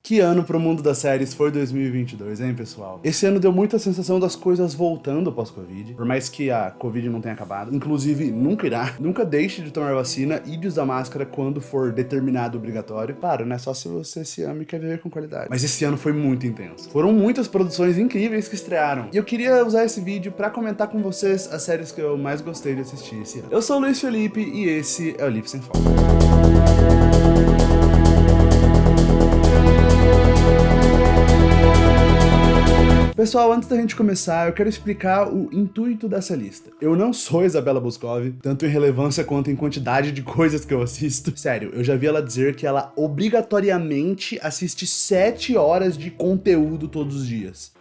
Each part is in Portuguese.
Que ano pro mundo das séries foi 2022, hein, pessoal? Esse ano deu muita sensação das coisas voltando pós-Covid, por mais que a Covid não tenha acabado. Inclusive, nunca irá. Nunca deixe de tomar vacina e de usar máscara quando for determinado obrigatório. Claro, né? Só se você se ama e quer viver com qualidade. Mas esse ano foi muito intenso. Foram muitas produções incríveis que estrearam. E eu queria usar esse vídeo pra comentar com vocês as séries que eu mais gostei de assistir esse ano. Eu sou o Luiz Felipe e esse é o Lip Sem Foco. Pessoal, antes da gente começar, eu quero explicar o intuito dessa lista. Eu não sou Isabela Boscov, tanto em relevância quanto em quantidade de coisas que eu assisto. Sério, eu já vi ela dizer que ela obrigatoriamente assiste 7 horas de conteúdo todos os dias.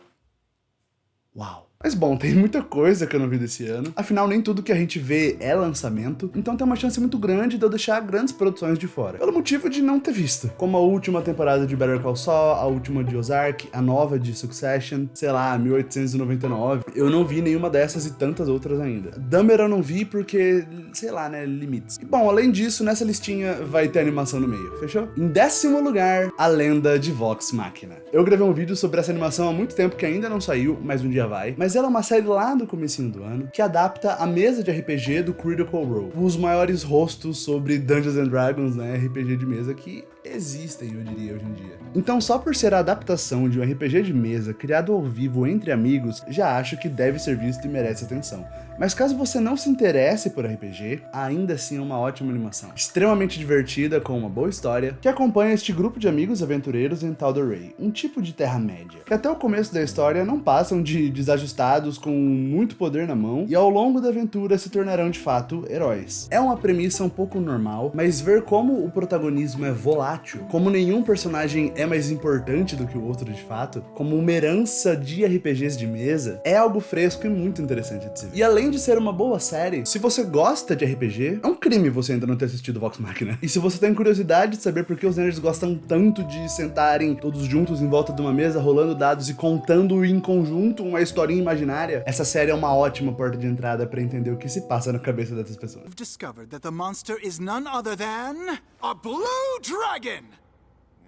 Uau! Mas bom, tem muita coisa que eu não vi desse ano. Afinal, nem tudo que a gente vê é lançamento, então tem uma chance muito grande de eu deixar grandes produções de fora, pelo motivo de não ter visto. Como a última temporada de Better Call Saul, a última de Ozark, a nova de Succession, sei lá, 1899. Eu não vi nenhuma dessas e tantas outras ainda. Dahmer eu não vi porque, sei lá, né, limites. E bom, além disso, nessa listinha vai ter animação no meio, fechou? Em 10º lugar, A Lenda de Vox Machina. Eu gravei um vídeo sobre essa animação há muito tempo que ainda não saiu, mas um dia vai. Mas ela é uma série lá do comecinho do ano, que adapta a mesa de RPG do Critical Role. Os maiores rostos sobre Dungeons and Dragons, né, RPG de mesa que existem, eu diria, hoje em dia. Então, só por ser a adaptação de um RPG de mesa criado ao vivo entre amigos, já acho que deve ser visto e merece atenção. Mas caso você não se interesse por RPG, ainda assim é uma ótima animação. Extremamente divertida, com uma boa história, que acompanha este grupo de amigos aventureiros em Tal'Dorei, um tipo de Terra-média, que até o começo da história não passam de desajustados com muito poder na mão, e ao longo da aventura se tornarão de fato heróis. É uma premissa um pouco normal, mas ver como o protagonismo é volátil, como nenhum personagem é mais importante do que o outro de fato, como uma herança de RPGs de mesa, é algo fresco e muito interessante de se ver. E além de ser uma boa série, se você gosta de RPG, é um crime você ainda não ter assistido Vox Machina. E se você tem curiosidade de saber por que os nerds gostam tanto de sentarem todos juntos em volta de uma mesa, rolando dados e contando em conjunto uma historinha imaginária, essa série é uma ótima porta de entrada para entender o que se passa na cabeça dessas pessoas. We've discovered that the monster is none other than a blue dragon.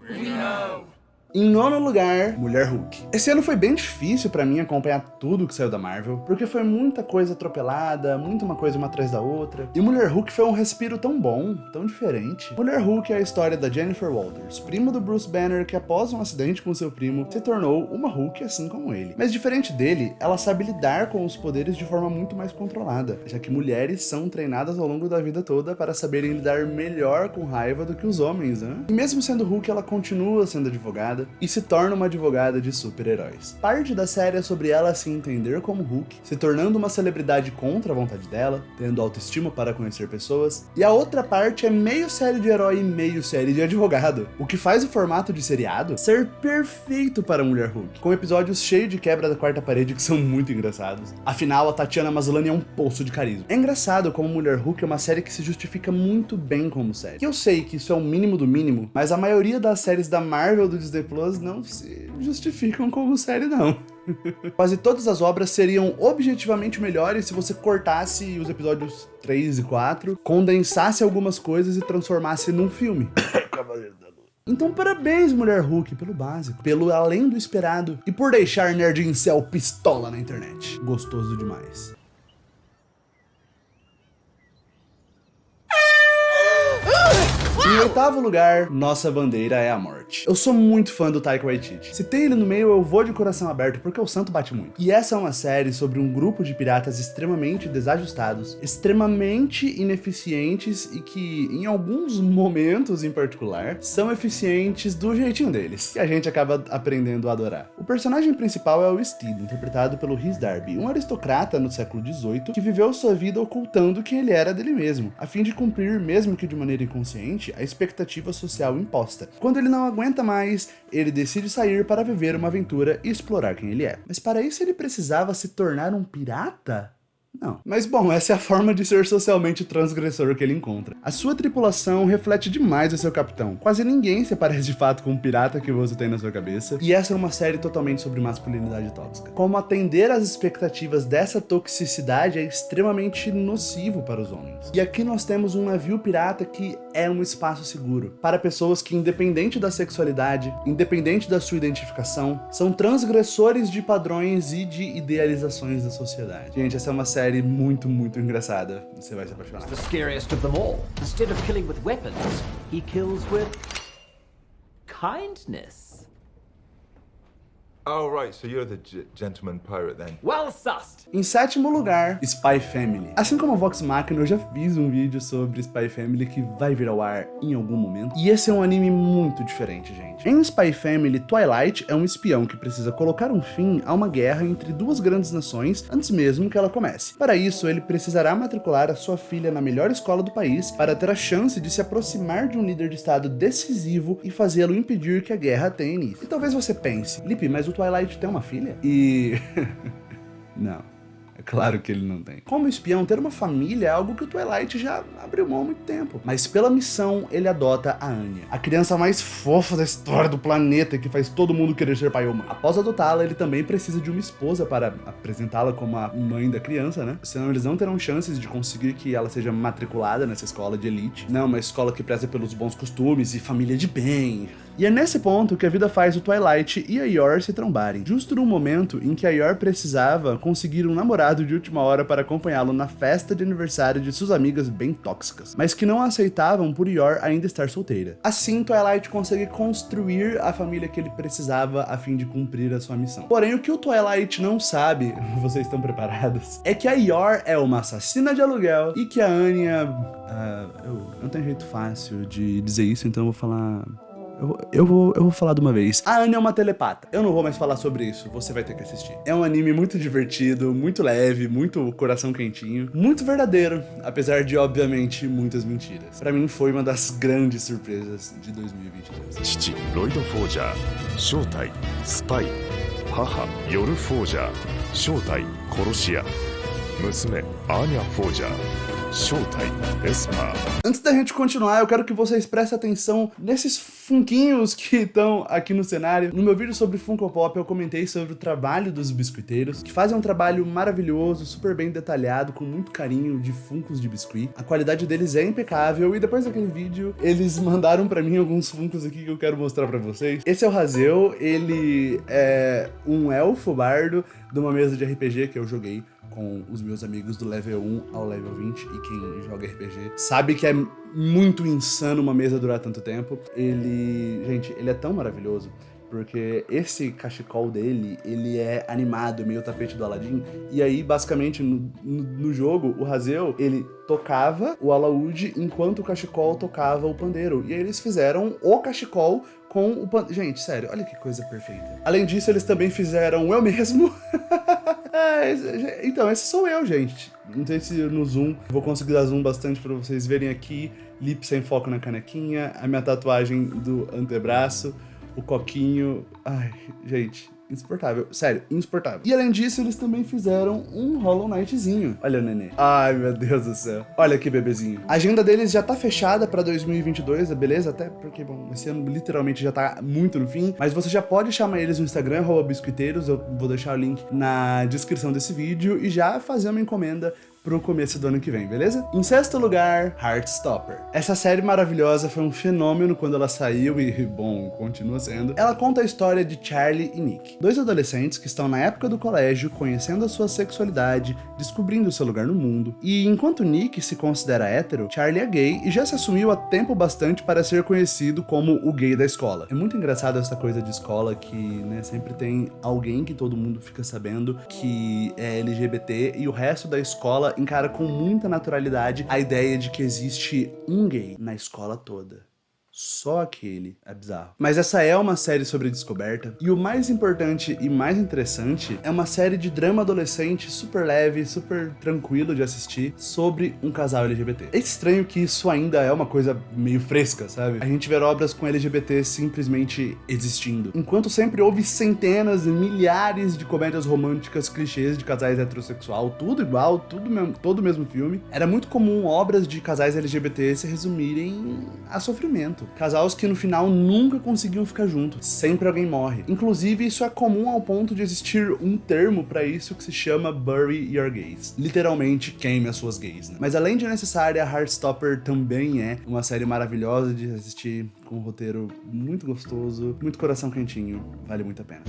We know. Em 9º lugar, Mulher Hulk. Esse ano foi bem difícil pra mim acompanhar tudo que saiu da Marvel, porque foi muita coisa atropelada, muito uma coisa uma atrás da outra. E Mulher Hulk foi um respiro tão bom, tão diferente. Mulher Hulk é a história da Jennifer Walters, prima do Bruce Banner, que após um acidente com seu primo, se tornou uma Hulk assim como ele. Mas diferente dele, ela sabe lidar com os poderes de forma muito mais controlada, já que mulheres são treinadas ao longo da vida toda para saberem lidar melhor com raiva do que os homens, né? E mesmo sendo Hulk, ela continua sendo advogada, e se torna uma advogada de super-heróis. Parte da série é sobre ela se entender como Hulk, se tornando uma celebridade contra a vontade dela, tendo autoestima para conhecer pessoas, e a outra parte é meio série de herói e meio série de advogado, o que faz o formato de seriado ser perfeito para a Mulher Hulk, com episódios cheios de quebra da quarta parede que são muito engraçados. Afinal, a Tatiana Maslany é um poço de carisma. É engraçado como Mulher Hulk é uma série que se justifica muito bem como série. E eu sei que isso é o mínimo do mínimo, mas a maioria das séries da Marvel do Disney Plus não se justificam como série, não. Quase todas as obras seriam objetivamente melhores se você cortasse os episódios 3 e 4, condensasse algumas coisas e transformasse num filme. Cavaleiro da Lua. Então parabéns, Mulher Hulk, pelo básico, pelo além do esperado e por deixar nerd incel pistola na internet. Gostoso demais. Em 8º lugar, Nossa Bandeira é a Morte. Eu sou muito fã do Taika Waititi. Se tem ele no meio, eu vou de coração aberto, porque o santo bate muito. E essa é uma série sobre um grupo de piratas extremamente desajustados, extremamente ineficientes e que, em alguns momentos em particular, são eficientes do jeitinho deles, que a gente acaba aprendendo a adorar. O personagem principal é o Steed, interpretado pelo Rhys Darby, um aristocrata no século XVIII que viveu sua vida ocultando quem ele era dele mesmo, a fim de cumprir, mesmo que de maneira inconsciente, a expectativa social imposta. Quando ele não aguenta mais, ele decide sair para viver uma aventura e explorar quem ele é. Mas para isso ele precisava se tornar um pirata? Não. Mas bom, essa é a forma de ser socialmente transgressor que ele encontra. A sua tripulação reflete demais o seu capitão. Quase ninguém se parece de fato com um pirata que você tem na sua cabeça. E essa é uma série totalmente sobre masculinidade tóxica. Como atender às expectativas dessa toxicidade é extremamente nocivo para os homens. E aqui nós temos um navio pirata que é um espaço seguro para pessoas que, independente da sexualidade, independente da sua identificação, são transgressores de padrões e de idealizações da sociedade. Gente, essa é uma série muito, muito engraçada. Você vai se apaixonar. The scariest of them all. Instead of killing with weapons, he kills with kindness. Oh, right, so you're the gentleman pirate then. Well sussed. Em sétimo lugar, Spy Family. Assim como a Vox Machina, eu já fiz um vídeo sobre Spy Family que vai vir ao ar em algum momento. E esse é um anime muito diferente, gente. Em Spy Family, Twilight é um espião que precisa colocar um fim a uma guerra entre duas grandes nações antes mesmo que ela comece. Para isso, ele precisará matricular a sua filha na melhor escola do país para ter a chance de se aproximar de um líder de estado decisivo e fazê-lo impedir que a guerra tenha início. E talvez você pense, Lipe, mas o Twilight tem uma filha? E... não. É claro que ele não tem. Como espião, ter uma família é algo que o Twilight já abriu mão há muito tempo. Mas pela missão, ele adota a Anya, a criança mais fofa da história do planeta que faz todo mundo querer ser pai ou mãe. Após adotá-la, ele também precisa de uma esposa para apresentá-la como a mãe da criança, né? Senão eles não terão chances de conseguir que ela seja matriculada nessa escola de elite. Não, uma escola que preza pelos bons costumes e família de bem. E é nesse ponto que a vida faz o Twilight e a Yor se trombarem. Justo no momento em que a Yor precisava conseguir um namorado de última hora para acompanhá-lo na festa de aniversário de suas amigas bem tóxicas, mas que não aceitavam por Yor ainda estar solteira. Assim, Twilight consegue construir a família que ele precisava a fim de cumprir a sua missão. Porém, o que o Twilight não sabe, vocês estão preparados, é que a Yor é uma assassina de aluguel e que a Anya... eu não tenho jeito fácil de dizer isso, então eu vou falar... Eu vou falar de uma vez. A Anya é uma telepata. Eu não vou mais falar sobre isso, você vai ter que assistir. É um anime muito divertido, muito leve, muito coração quentinho, muito verdadeiro, apesar de, obviamente, muitas mentiras. Pra mim, foi uma das grandes surpresas de 2022. 父ロイド・フォージャー正体スパイ母ヨル・フォージャー正体殺し屋娘アーニャ・フォージャー正体エスパー。 Antes da gente continuar, eu quero que vocês prestem atenção nesses funquinhos que estão aqui no cenário. No meu vídeo sobre Funko Pop, eu comentei sobre o trabalho dos biscoiteiros, que fazem um trabalho maravilhoso, super bem detalhado, com muito carinho de funcos de biscuit. A qualidade deles é impecável e depois daquele vídeo, eles mandaram pra mim alguns funcos aqui que eu quero mostrar pra vocês. Esse é o Razeu, ele é um elfo bardo de uma mesa de RPG que eu joguei com os meus amigos do level 1 ao level 20, e quem joga RPG sabe que é muito insano uma mesa durar tanto tempo. Gente, ele é tão maravilhoso, porque esse cachecol dele, ele é animado, meio tapete do Aladdin, e aí, basicamente, no jogo, o Razeu, ele tocava o alaúde enquanto o cachecol tocava o pandeiro, e aí eles fizeram o cachecol com o pandeiro. Gente, sério, olha que coisa perfeita. Além disso, eles também fizeram eu mesmo. Então, esse sou eu, gente. Não sei se no zoom vou conseguir dar zoom bastante pra vocês verem aqui. Lip sem foco na canequinha, a minha tatuagem do antebraço, o coquinho. Ai, gente, insuportável. Sério, insuportável. E além disso, eles também fizeram um Hollow Knightzinho. Olha o nenê. Ai, meu Deus do céu. Olha que bebezinho. A agenda deles já tá fechada pra 2022, beleza? Até porque, bom, esse ano literalmente já tá muito no fim. Mas você já pode chamar eles no Instagram, @biscoiteiros. Eu vou deixar o link na descrição desse vídeo e já fazer uma encomenda pro começo do ano que vem, beleza? Em sexto lugar, Heartstopper. Essa série maravilhosa foi um fenômeno quando ela saiu e, bom, continua sendo. Ela conta a história de Charlie e Nick, dois adolescentes que estão na época do colégio, conhecendo a sua sexualidade, descobrindo seu lugar no mundo. E enquanto Nick se considera hétero, Charlie é gay e já se assumiu há tempo bastante para ser conhecido como o gay da escola. É muito engraçado essa coisa de escola que, né, sempre tem alguém que todo mundo fica sabendo que é LGBT e o resto da escola encara com muita naturalidade a ideia de que existe um gay na escola toda. Só aquele. É bizarro. Mas essa é uma série sobre descoberta. E o mais importante e mais interessante é uma série de drama adolescente super leve, super tranquilo de assistir, sobre um casal LGBT. É estranho que isso ainda é uma coisa meio fresca, sabe? A gente vê obras com LGBT simplesmente existindo. Enquanto sempre houve centenas e milhares de comédias românticas, clichês de casais heterossexual, tudo igual, todo o mesmo filme, era muito comum obras de casais LGBT se resumirem a sofrimento. Casais que no final nunca conseguiam ficar juntos. Sempre alguém morre. Inclusive, isso é comum ao ponto de existir um termo pra isso que se chama Bury Your Gays. Literalmente, queime as suas gays, né? Mas além de necessária, Heartstopper também é uma série maravilhosa de assistir, com um roteiro muito gostoso, muito coração quentinho. Vale muito a pena.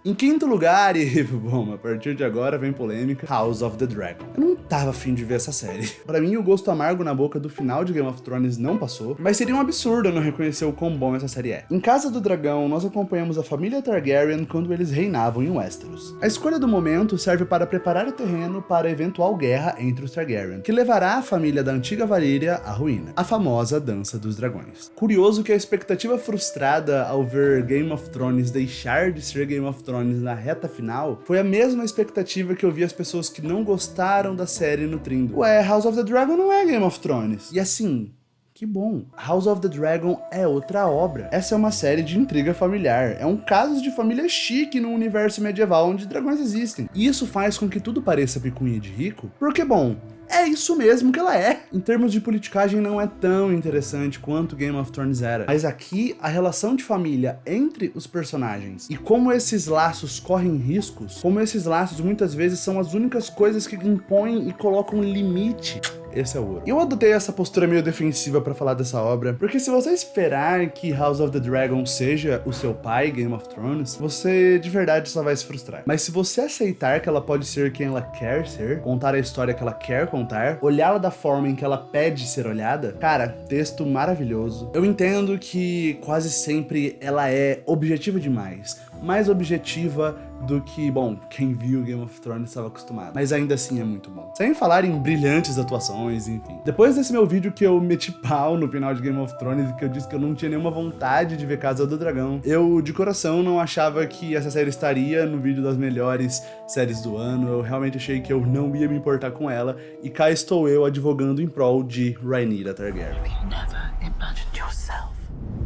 Em quinto lugar, e bom, a partir de agora vem polêmica, House of the Dragon. Eu não tava afim de ver essa série. Pra mim, o gosto amargo na boca do final de Game of Thrones não passou, mas seria um absurdo eu não reconhecer o quão bom essa série é. Em Casa do Dragão, nós acompanhamos a família Targaryen quando eles reinavam em Westeros. A escolha do momento serve para preparar o terreno para a eventual guerra entre os Targaryen, que levará a família da antiga Valíria à ruína, a famosa Dança dos Dragões. Curioso que a expectativa frustrada ao ver Game of Thrones deixar de ser Game of Thrones na reta final foi a mesma expectativa que eu vi as pessoas que não gostaram da série nutrindo. Ué, House of the Dragon não é Game of Thrones. E assim, que bom. House of the Dragon é outra obra. Essa é uma série de intriga familiar. É um caso de família chique no universo medieval onde dragões existem. E isso faz com que tudo pareça picuinha de rico, porque, bom, é isso mesmo que ela é. Em termos de politicagem, não é tão interessante quanto Game of Thrones era. Mas aqui, a relação de família entre os personagens e como esses laços correm riscos, como esses laços muitas vezes são as únicas coisas que impõem e colocam limite. Esse é o ouro. Eu adotei essa postura meio defensiva pra falar dessa obra, porque se você esperar que House of the Dragon seja o seu pai, Game of Thrones, você de verdade só vai se frustrar. Mas se você aceitar que ela pode ser quem ela quer ser, contar a história que ela quer contar, olhá-la da forma em que ela pede ser olhada, cara, texto maravilhoso. Eu entendo que quase sempre ela é objetiva demais, mais objetiva do que, bom, quem viu Game of Thrones estava acostumado. Mas ainda assim é muito bom. Sem falar em brilhantes atuações, enfim. Depois desse meu vídeo que eu meti pau no final de Game of Thrones e que eu disse que eu não tinha nenhuma vontade de ver Casa do Dragão, eu, de coração, não achava que essa série estaria no vídeo das melhores séries do ano. Eu realmente achei que eu não ia me importar com ela. E cá estou eu advogando em prol de Rhaenyra Targaryen. You never imagined yourself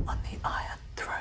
on the Iron Throne.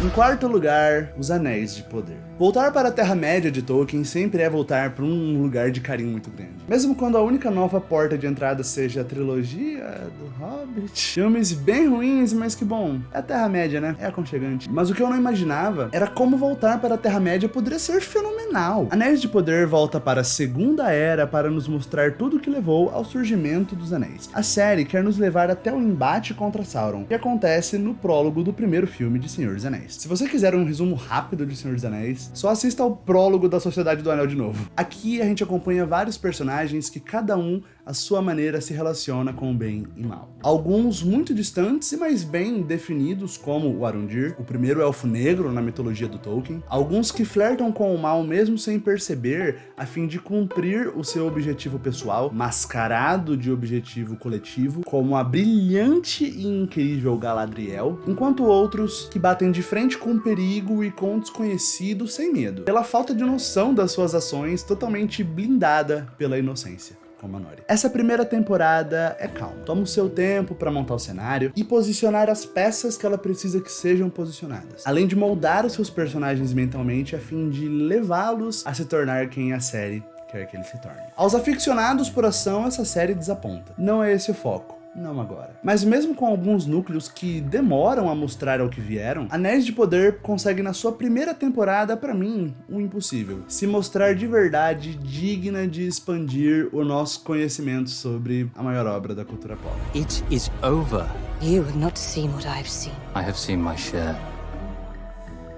Em quarto lugar, Os Anéis de Poder. Voltar para a Terra-média de Tolkien sempre é voltar para um lugar de carinho muito grande. Mesmo quando a única nova porta de entrada seja a trilogia do Hobbit. Filmes bem ruins, mas que bom, é a Terra-média, né? É aconchegante. Mas o que eu não imaginava era como voltar para a Terra-média poderia ser fenomenal. Anéis de Poder volta para a Segunda Era para nos mostrar tudo o que levou ao surgimento dos Anéis. A série quer nos levar até o embate contra Sauron, que acontece no prólogo do primeiro filme de Senhor dos Anéis. Se você quiser um resumo rápido de Senhor dos Anéis, só assista ao prólogo da Sociedade do Anel de novo. Aqui a gente acompanha vários personagens que cada um, à sua maneira, se relaciona com o bem e mal. Alguns muito distantes e mais bem definidos, como o Arondir, o primeiro elfo negro na mitologia do Tolkien. Alguns que flertam com o mal mesmo sem perceber, a fim de cumprir o seu objetivo pessoal, mascarado de objetivo coletivo, como a brilhante e incrível Galadriel, enquanto outros que batem de frente com o perigo e com o desconhecido sem medo, pela falta de noção das suas ações, totalmente blindada pela inocência, como a Nori. Essa primeira temporada é calma. Toma o seu tempo para montar o cenário e posicionar as peças que ela precisa que sejam posicionadas, além de moldar os seus personagens mentalmente a fim de levá-los a se tornar quem a série quer que eles se tornem. Aos aficionados por ação, essa série desaponta. Não é esse o foco. Não agora. Mas mesmo com alguns núcleos que demoram a mostrar ao que vieram, Anéis de Poder consegue na sua primeira temporada, pra mim, o impossível. Se mostrar de verdade digna de expandir o nosso conhecimento sobre a maior obra da cultura pop. It is over. You have not seen what I have seen. I have seen my share.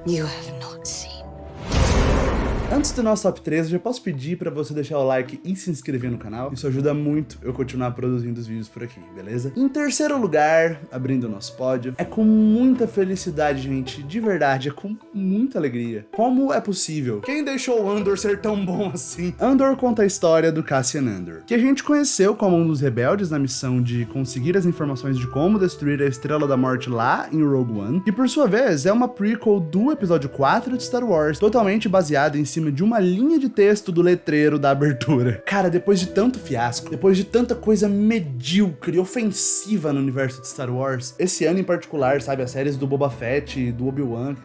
You have not seen. Antes do nosso top 3, eu já posso pedir pra você deixar o like e se inscrever no canal. Isso ajuda muito eu continuar produzindo os vídeos por aqui, beleza? Em terceiro lugar, abrindo o nosso pódio, é com muita felicidade, gente, de verdade, é com muita alegria. Como é possível? Quem deixou o Andor ser tão bom assim? Andor conta a história do Cassian Andor, que a gente conheceu como um dos rebeldes na missão de conseguir as informações de como destruir a Estrela da Morte lá em Rogue One, que por sua vez é uma prequel do episódio 4 de Star Wars, totalmente baseada em cima de uma linha de texto do letreiro da abertura. Cara, depois de tanto fiasco, depois de tanta coisa medíocre, ofensiva no universo de Star Wars, esse ano em particular, sabe, as séries do Boba Fett e do Obi-Wan,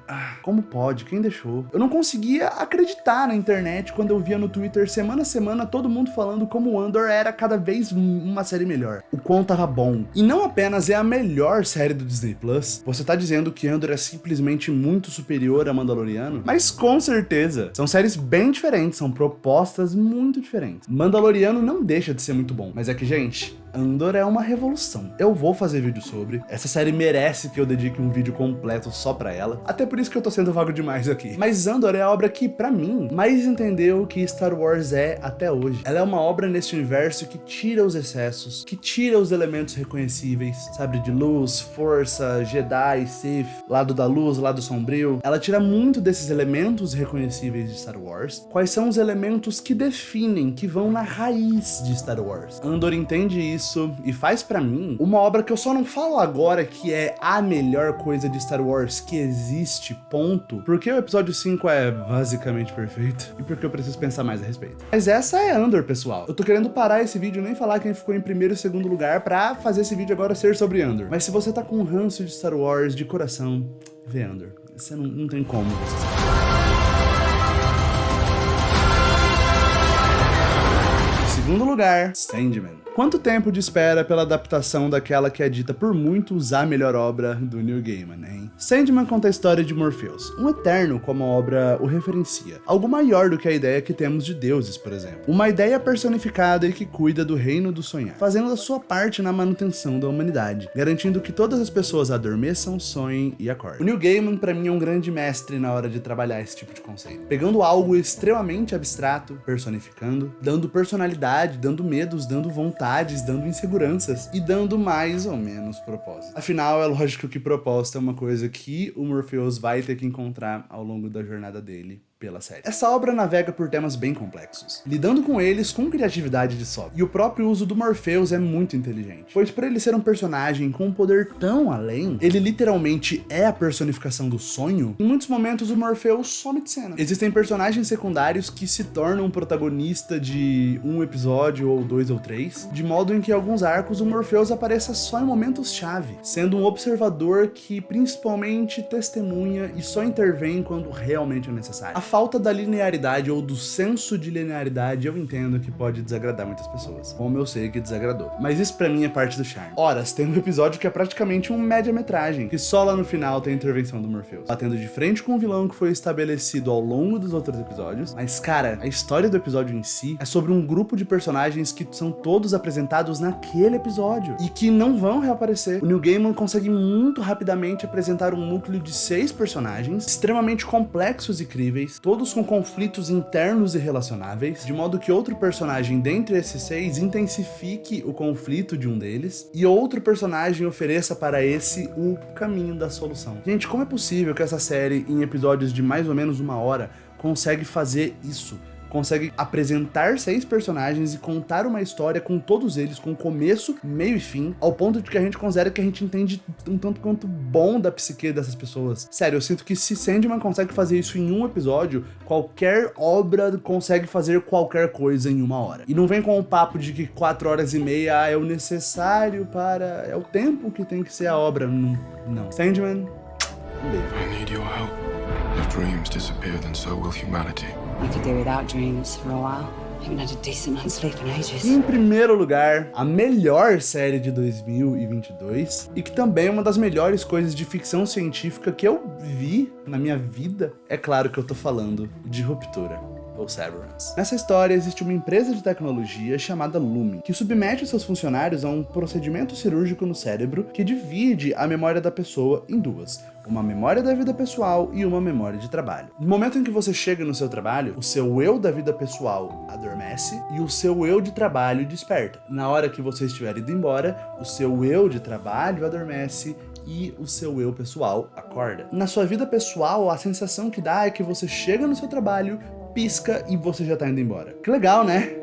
como pode? Quem deixou? Eu não conseguia acreditar na internet quando eu via no Twitter semana a semana todo mundo falando como Andor era cada vez uma série melhor, o quão tava bom. E não apenas é a melhor série do Disney Plus, você tá dizendo que Andor é simplesmente muito superior a Mandaloriano, mas com certeza, são séries bem diferentes, são propostas muito diferentes. Mandaloriano não deixa de ser muito bom, mas é que, gente, Andor é uma revolução. Eu vou fazer vídeo sobre. Essa série merece que eu dedique um vídeo completo só pra ela. Até por isso que eu tô sendo vago demais aqui. Mas Andor é a obra que, pra mim, mais entendeu o que Star Wars é até hoje. Ela é uma obra nesse universo que tira os excessos, que tira os elementos reconhecíveis, sabe? De luz, força, Jedi, Sith, lado da luz, lado sombrio. Ela tira muito desses elementos reconhecíveis de Star Wars. Quais são os elementos que definem, que vão na raiz de Star Wars? Andor entende isso e faz pra mim uma obra que eu só não falo agora que é a melhor coisa de Star Wars que existe, ponto, porque o episódio 5 é basicamente perfeito e porque eu preciso pensar mais a respeito. Mas essa é Andor, pessoal. Eu tô querendo parar esse vídeo e nem falar quem ficou em primeiro e segundo lugar pra fazer esse vídeo agora ser sobre Andor. Mas se você tá com um ranço de Star Wars de coração, vê Andor. Você não tem como você saber. Segundo lugar, Sandman. Quanto tempo de espera pela adaptação daquela que é dita por muitos a melhor obra do Neil Gaiman, hein? Sandman conta a história de Morpheus, um eterno como a obra o referencia, algo maior do que a ideia que temos de deuses, por exemplo. Uma ideia personificada e que cuida do reino do sonhar, fazendo a sua parte na manutenção da humanidade, garantindo que todas as pessoas adormeçam, sonhem e acordem. O Neil Gaiman, pra mim, é um grande mestre na hora de trabalhar esse tipo de conceito, pegando algo extremamente abstrato, personificando, dando personalidade, dando medos, dando vontade, dando inseguranças e dando mais ou menos propósito. Afinal, é lógico que propósito é uma coisa que o Morpheus vai ter que encontrar ao longo da jornada dele pela série. Essa obra navega por temas bem complexos, lidando com eles com criatividade de sobra. E o próprio uso do Morpheus é muito inteligente, pois por ele ser um personagem com um poder tão além, ele literalmente é a personificação do sonho, em muitos momentos o Morpheus some de cena. Existem personagens secundários que se tornam protagonista de um episódio, ou 2 ou 3, de modo em que em alguns arcos o Morpheus apareça só em momentos-chave, sendo um observador que principalmente testemunha e só intervém quando realmente é necessário. A falta da linearidade ou do senso de linearidade eu entendo que pode desagradar muitas pessoas, como eu sei que desagradou, mas isso pra mim é parte do charme. Horas, tem um episódio que é praticamente um média-metragem, que só lá no final tem a intervenção do Morpheus, batendo de frente com um vilão que foi estabelecido ao longo dos outros episódios, mas cara, a história do episódio em si é sobre um grupo de personagens que são todos apresentados naquele episódio e que não vão reaparecer. O Neil Gaiman consegue muito rapidamente apresentar um núcleo de 6 personagens extremamente complexos e críveis, todos com conflitos internos e relacionáveis, de modo que outro personagem dentre esses 6 intensifique o conflito de um deles e outro personagem ofereça para esse o caminho da solução. Gente, como é possível que essa série, em episódios de mais ou menos 1 hora, consegue fazer isso? Consegue apresentar 6 personagens e contar uma história com todos eles, com começo, meio e fim, ao ponto de que a gente considera que a gente entende um tanto quanto bom da psique dessas pessoas. Sério, eu sinto que se Sandman consegue fazer isso em um episódio, qualquer obra consegue fazer qualquer coisa em 1 hora. E não vem com o papo de que 4 horas e meia é o necessário para... é o tempo que tem que ser a obra. Não. Sandman, um beijo. I need your help. If dreams disappear, then so will humanity. I could do without dreams for a while. I haven't had a decent night's sleep in ages. E em primeiro lugar, a melhor série de 2022 e que também é uma das melhores coisas de ficção científica que eu vi na minha vida. É claro que eu tô falando de Ruptura. ou Severance. Nessa história existe uma empresa de tecnologia chamada Lumen, que submete os seus funcionários a um procedimento cirúrgico no cérebro que divide a memória da pessoa em duas. Uma memória da vida pessoal e uma memória de trabalho. No momento em que você chega no seu trabalho, o seu eu da vida pessoal adormece e o seu eu de trabalho desperta. Na hora que você estiver indo embora, o seu eu de trabalho adormece e o seu eu pessoal acorda. Na sua vida pessoal, a sensação que dá é que você chega no seu trabalho, pisca e você já tá indo embora. Que legal, né?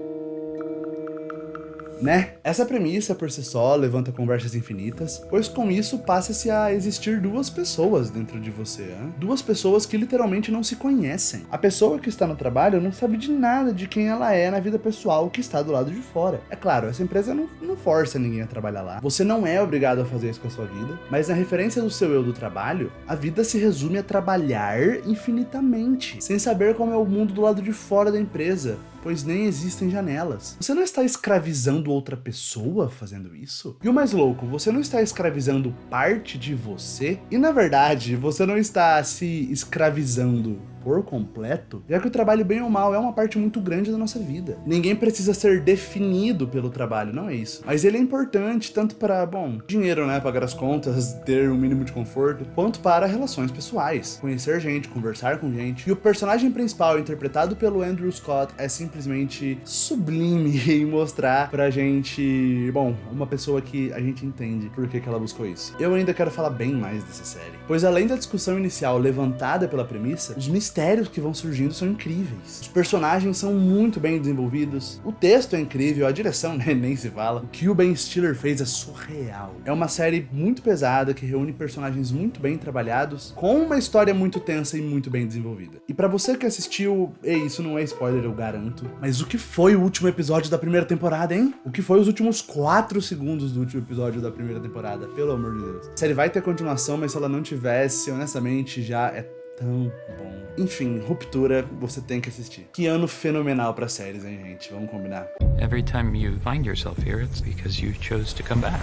Essa premissa por si só levanta conversas infinitas, pois com isso passa-se a existir duas pessoas dentro de você, hein? Duas pessoas que literalmente não se conhecem. A pessoa que está no trabalho não sabe de nada de quem ela é na vida pessoal que está do lado de fora. É claro, essa empresa não força ninguém a trabalhar lá. Você não é obrigado a fazer isso com a sua vida, mas na referência do seu eu do trabalho, a vida se resume a trabalhar infinitamente, sem saber como é o mundo do lado de fora da empresa, pois nem existem janelas. Você não está escravizando outra pessoa fazendo isso? E o mais louco, você não está escravizando parte de você? E na verdade, você não está se escravizando por completo, já que o trabalho, bem ou mal, é uma parte muito grande da nossa vida. Ninguém precisa ser definido pelo trabalho, não é isso. Mas ele é importante tanto para, dinheiro, né, pagar as contas, ter um mínimo de conforto, quanto para relações pessoais, conhecer gente, conversar com gente. E o personagem principal, interpretado pelo Andrew Scott, é simplesmente sublime em mostrar pra gente, uma pessoa que a gente entende por que ela buscou isso. Eu ainda quero falar bem mais dessa série, pois além da discussão inicial levantada pela premissa, os mistérios que vão surgindo são incríveis. Os personagens são muito bem desenvolvidos, o texto é incrível, a direção, nem se fala. O que o Ben Stiller fez é surreal. É uma série muito pesada que reúne personagens muito bem trabalhados, com uma história muito tensa e muito bem desenvolvida. E pra você que assistiu, isso não é spoiler, eu garanto, mas o que foi o último episódio da primeira temporada, hein? O que foi os últimos 4 segundos do último episódio da primeira temporada? Pelo amor de Deus. A série vai ter continuação, mas se ela não tivesse, honestamente, já é tão bom. Enfim, Ruptura, você tem que assistir. Que ano fenomenal pra séries, hein, gente? Vamos combinar. Every time you find yourself here, it's because you chose to come back.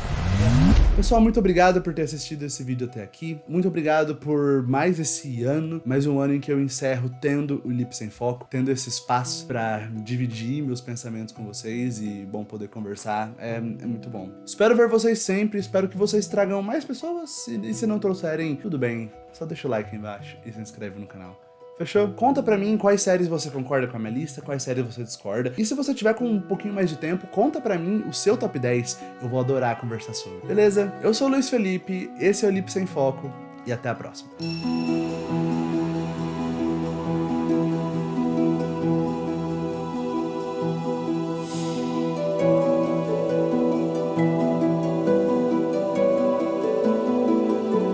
Pessoal, muito obrigado por ter assistido esse vídeo até aqui. Muito obrigado por mais esse ano, mais um ano em que eu encerro tendo o Lip Sem Foco, tendo esse espaço pra dividir meus pensamentos com vocês e, poder conversar. É muito bom. Espero ver vocês sempre, espero que vocês tragam mais pessoas e se não trouxerem, tudo bem. Só deixa o like aí embaixo e se inscreve no canal. Fechou? Conta pra mim quais séries você concorda com a minha lista, quais séries você discorda. E se você tiver com um pouquinho mais de tempo, conta pra mim o seu top 10. Eu vou adorar conversar sobre. Beleza? Eu sou o Luiz Felipe, esse é o Lip Sem Foco e até a próxima.